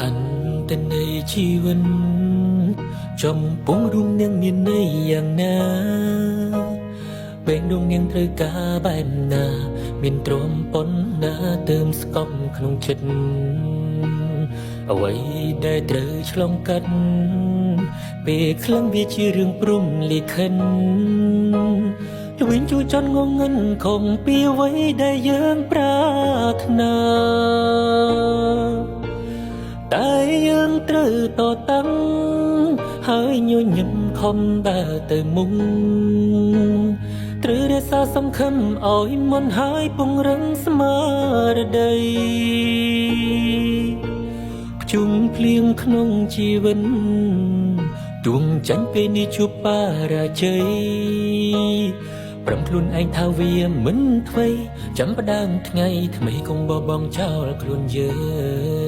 อันเป็นในชีวิตจมปงรุงยังមានន័យយ៉ាងណាពេលដងនាងត្រូវការបែបណាមានទ្រាំប៉ុណ្ណាទើបស្គប់ក្នុងចិត្តអ្វីដែលត្រូវឆ្លងកាត់ពេលខ្លឹងវាជារឿងព្រំលិខិតល្វិញជួចន់ងងឹងខំពីអ្វីដែលយើងប្រាថ្នាតែយើងត្រូវតតាំងហើយញញឹមខំដើរទៅមុខត្រូវរក្សាសង្ឃឹមឲ្យមុនហើយពង្រឹងស្មារតីភ្ជុំភ្លៀងក្នុងជីវិតទួងចាញ់ពេលនេះជួបបរាជ័យប្រំខ្លួនឯងថាវាមិនអ្វីចាំផ្ដើមថ្ងៃថ្មីកុំបបងចោលខ្លួនយើង